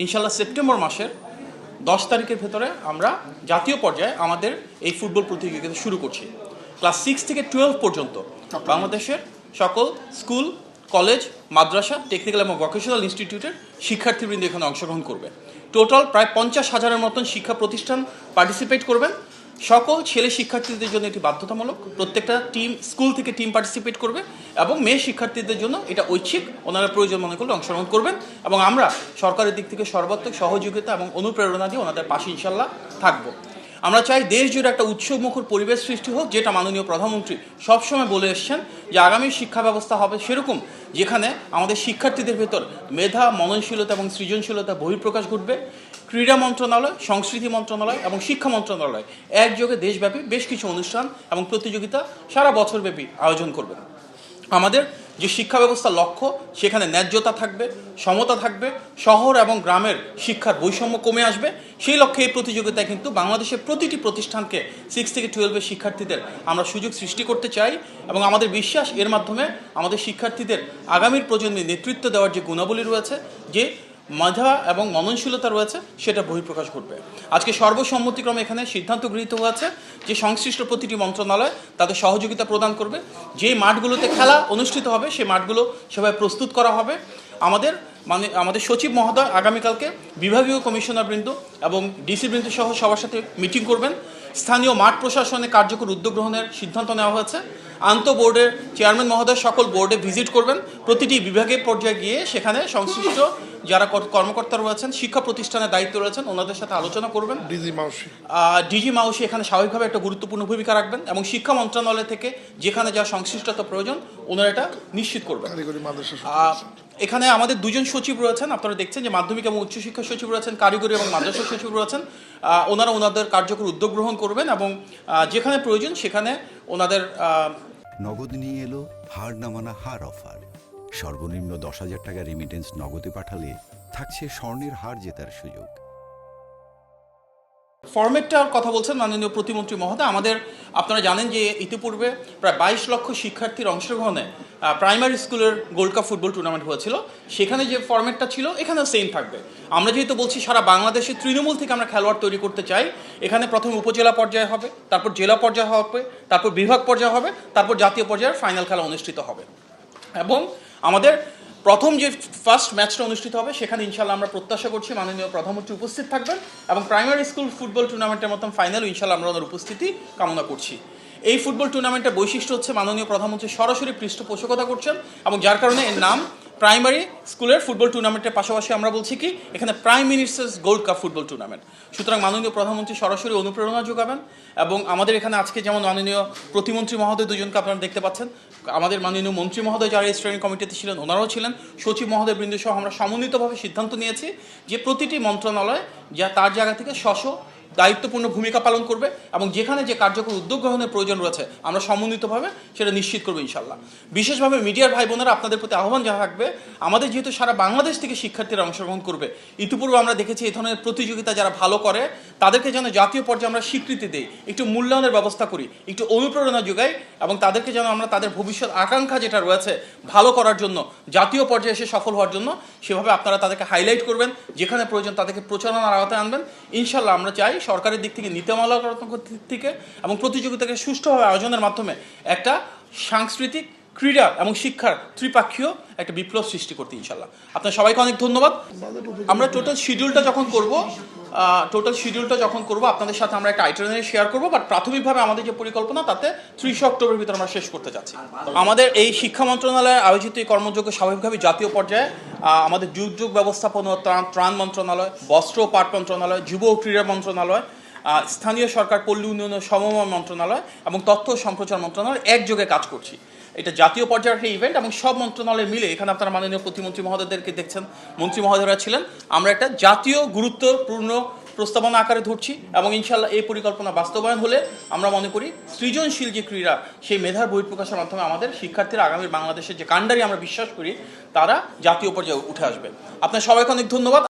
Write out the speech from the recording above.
ইনশাল্লাহ সেপ্টেম্বর মাসের 10 তারিখের ভেতরে আমরা জাতীয় পর্যায়ে আমাদের এই ফুটবল প্রতিযোগিতা শুরু করছি। ক্লাস 6 থেকে 12 পর্যন্ত বাংলাদেশের সকল স্কুল, কলেজ, মাদ্রাসা, টেকনিক্যাল এবং ভোকেশনাল ইনস্টিটিউটের শিক্ষার্থীবৃন্দ এখানে অংশগ্রহণ করবে। টোটাল প্রায় 50,000-এর মতন শিক্ষা প্রতিষ্ঠান পার্টিসিপেট করবেন। সকল ছেলে শিক্ষার্থীদের জন্য এটি বাধ্যতামূলক, প্রত্যেকটা টিম স্কুল থেকে টিম পার্টিসিপেট করবে এবং মেয়ে শিক্ষার্থীদের জন্য এটা ঐচ্ছিক, ওনারা প্রয়োজন মনে করলে অংশগ্রহণ করবেন এবং আমরা সরকারের দিক থেকে সর্বাত্মক সহযোগিতা এবং অনুপ্রেরণা দিয়ে ওনাদের পাশে ইনশাল্লাহ থাকবো। আমরা চাই দেশ জুড়ে একটা উৎসবমুখর পরিবেশ সৃষ্টি হোক, যেটা মাননীয় প্রধানমন্ত্রী সবসময় বলে এসছেন যে আগামী শিক্ষা ব্যবস্থা হবে সেরকম যেখানে আমাদের শিক্ষার্থীদের ভেতর মেধা, মননশীলতা এবং সৃজনশীলতা বহিঃপ্রকাশ ঘটবে। ক্রীড়া মন্ত্রণালয়, সংস্কৃতি মন্ত্রণালয় এবং শিক্ষা মন্ত্রণালয় একযোগে দেশব্যাপী বেশ কিছু অনুষ্ঠান এবং প্রতিযোগিতা সারা বছরব্যাপী আয়োজন করবে। আমাদের যে শিক্ষা ব্যবস্থার লক্ষ্য, সেখানে ন্যায্যতা থাকবে, সমতা থাকবে, শহর এবং গ্রামের শিক্ষার বৈষম্য কমে আসবে। সেই লক্ষ্যে এই প্রতিযোগিতায় কিন্তু বাংলাদেশের প্রতিটি প্রতিষ্ঠানকে 6 থেকে 12-এর শিক্ষার্থীদের আমরা সুযোগ সৃষ্টি করতে চাই এবং আমাদের বিশ্বাস এর মাধ্যমে আমাদের শিক্ষার্থীদের আগামীর প্রজন্মে নেতৃত্ব দেওয়ার যে গুণাবলী রয়েছে, যে মেধা এবং মননশীলতা রয়েছে, সেটা বহিঃপ্রকাশ ঘটবে। আজকে সর্বসম্মতিক্রমে এখানে সিদ্ধান্ত গৃহীত হয়েছে যে সংশ্লিষ্ট প্রতিটি মন্ত্রণালয় তাদের সহযোগিতা প্রদান করবে। যে মাঠগুলোতে খেলা অনুষ্ঠিত হবে সেই মাঠগুলো সেভাবে প্রস্তুত করা হবে। আমাদের সচিব মহোদয় আগামীকালকে বিভাগীয় কমিশনারবৃন্দ এবং ডিসিবৃন্দ সহ সবার সাথে মিটিং করবেন। স্থানীয় মাঠ প্রশাসনে কার্যকর উদ্যোগ গ্রহণের সিদ্ধান্ত নেওয়া হয়েছে। বোর্ডের চেয়ারম্যান মহোদয় সকল বোর্ডে ভিজিট করবেন, প্রতিটি বিভাগের পর্যায়ে গিয়ে সেখানে সংশ্লিষ্ট যারা কর্মকর্তা রয়েছেন, শিক্ষা প্রতিষ্ঠানের দায়িত্ব রয়েছেন, ওনাদের সাথে আলোচনা করবেন। ডিজি মাউসি এখানে স্বাভাবিকভাবে একটা গুরুত্বপূর্ণ ভূমিকা রাখবেন এবং শিক্ষা মন্ত্রণালয় থেকে যেখানে যা সংশ্লিষ্টতা প্রয়োজন ওনারা এটা নিশ্চিত করবেন। এখানে আমাদের দুজন সচিব রয়েছেন, আপনারা দেখছেন যে মাধ্যমিক এবং উচ্চশিক্ষা সচিব রয়েছেন, কারিগরি এবং মাদ্রাসা সচিব রয়েছেন। ওনারা ওনাদের কার্যকর উদ্যোগ গ্রহণ করবেন এবং যেখানে প্রয়োজন সেখানে ওনাদের নগদ নিয়ে এলো হার না মানা হার অফার। সর্বনিম্ন 10,000 টাকা রেমিটেন্স নগদে পাঠালে থাকছে স্বর্ণের হার জেতার সুযোগ। ফরম্যাটটার কথা বলছেন মাননীয় প্রতিমন্ত্রী মহোদয়। আপনারা জানেন যে ইতিপূর্বে প্রায় 22 লক্ষ শিক্ষার্থীর অংশগ্রহণে প্রাইমারি স্কুলের গোল্ড কাপ ফুটবল টুর্নামেন্ট হয়েছিল। সেখানে যে ফরম্যাটটা ছিল এখানেও সেম থাকবে। আমরা যেহেতু বলছি সারা বাংলাদেশে তৃণমূল থেকে আমরা খেলোয়াড় তৈরি করতে চাই, এখানে প্রথমে উপজেলা পর্যায়ে হবে, তারপর জেলা পর্যায়ে হবে, তারপর বিভাগ পর্যায়ে হবে, তারপর জাতীয় পর্যায়ের ফাইনাল খেলা অনুষ্ঠিত হবে। এবং আমাদের প্রথম যে ফার্স্ট ম্যাচটা অনুষ্ঠিত হবে সেখানে ইনশাল্লাহ আমরা প্রত্যাশা করছি মাননীয় প্রধানমন্ত্রী উপস্থিত থাকবেন এবং প্রাইমারি স্কুল ফুটবল টুর্নামেন্টের মতন ফাইনাল ইনশাল্লাহ আমরা ওনার উপস্থিতি কামনা করছি। এই ফুটবল টুর্নামেন্টের বৈশিষ্ট্য হচ্ছে মাননীয় প্রধানমন্ত্রী সরাসরি পৃষ্ঠপোষকতা করছেন এবং যার কারণে এর নাম প্রাইমারি স্কুলের ফুটবল টুর্নামেন্টের পাশাপাশি আমরা বলছি কি এখানে prime ministers gold cup football tournament. সুতরাং মাননীয় প্রধানমন্ত্রী সরাসরি অনুপ্রেরণা যোগাবেন এবং আমাদের এখানে আজকে যেমন মাননীয় প্রতিমন্ত্রী মহোদয় দুজনকে আপনারা দেখতে পাচ্ছেন, আমাদের মাননীয় মন্ত্রী মহোদয় যারা স্ট্যান্ডিং কমিটিতে ছিলেন ওনারাও ছিলেন, সচিব মহোদয় বৃন্দ সহ আমরা সমন্বিতভাবে সিদ্ধান্ত নিয়েছি যে প্রতিটি মন্ত্রণালয় যা তার জায়গা থেকে দায়িত্বপূর্ণ ভূমিকা পালন করবে এবং যেখানে যে কার্যকর উদ্যোগ গ্রহণের প্রয়োজন রয়েছে আমরা সমন্বিতভাবে সেটা নিশ্চিত করবো ইনশাল্লাহ। বিশেষভাবে মিডিয়ার ভাই বোনেরা আপনাদের প্রতি আহ্বান জানা থাকবে, আমাদের যেহেতু সারা বাংলাদেশ থেকে শিক্ষার্থীরা অংশগ্রহণ করবে, ইতিপূর্বে আমরা দেখেছি এই ধরনের প্রতিযোগিতা যারা ভালো করে তাদেরকে যেন জাতীয় পর্যায়ে আমরা স্বীকৃতি দিই, একটু মূল্যায়নের ব্যবস্থা করি, একটু অনুপ্রেরণা যোগাই এবং তাদেরকে যেন আমরা তাদের ভবিষ্যৎ আকাঙ্ক্ষা যেটা রয়েছে ভালো করার জন্য, জাতীয় পর্যায়ে এসে সফল হওয়ার জন্য সেভাবে আপনারা তাদেরকে হাইলাইট করবেন, যেখানে প্রয়োজন তাদেরকে প্রচারণার আওতায় আনবেন। ইনশাল্লাহ আমরা চাই সরকারের দিক থেকে, নীতিমালাগত দিক থেকে এবং প্রতিযোগিতাকে সুষ্ঠুভাবে আয়োজনের মাধ্যমে একটা সাংস্কৃতিক, ক্রীড়া এবং শিক্ষার ত্রিপাক্ষীয় একটা বিপ্লব সৃষ্টি করতে ইনশাল্লাহ। আপনার সবাইকে অনেক ধন্যবাদ। আমরা টোটাল শিডিউলটা যখন করব আপনাদের সাথে আমরা একটা আইটেনারি শেয়ার করবো, বাট প্রাথমিকভাবে আমাদের যে পরিকল্পনা তাতে 30 অক্টোবরের ভিতরে আমরা শেষ করতে যাচ্ছি। আমাদের এই শিক্ষা মন্ত্রণালয়ে আয়োজিত এই কর্মযজ্ঞ স্বাভাবিকভাবে জাতীয় পর্যায়ে আমাদের দুর্যোগ ব্যবস্থাপনা ত্রাণ মন্ত্রণালয়, বস্ত্র ও পাট মন্ত্রণালয়, যুব ও ক্রীড়া মন্ত্রণালয়, স্থানীয় সরকার, পল্লী উন্নয়ন ও সমবায় মন্ত্রণালয় এবং তথ্য ও সম্প্রচার মন্ত্রণালয় একযোগে কাজ করছি। এটা জাতীয় পর্যায়ের একটা ইভেন্ট এবং সব মন্ত্রণালয় মিলে, এখানে আপনারা মাননীয় প্রতিমন্ত্রী মহোদয়দেরকে দেখছেন, মন্ত্রী মহোদয়রা ছিলেন, আমরা একটা জাতীয় গুরুত্বপূর্ণ প্রস্তাবনা আকারে ধরছি এবং ইনশাল্লাহ এই পরিকল্পনা বাস্তবায়ন হলে আমরা মনে করি সৃজনশীল যে ক্রীড়া সেই মেধার বহিঃপ্রকাশের মাধ্যমে আমাদের শিক্ষার্থীরা আগামী বাংলাদেশের যে কাণ্ডারি আমরা বিশ্বাস করি তারা জাতীয় পর্যায়ে উঠে আসবে। আপনার সবাইকে অনেক ধন্যবাদ।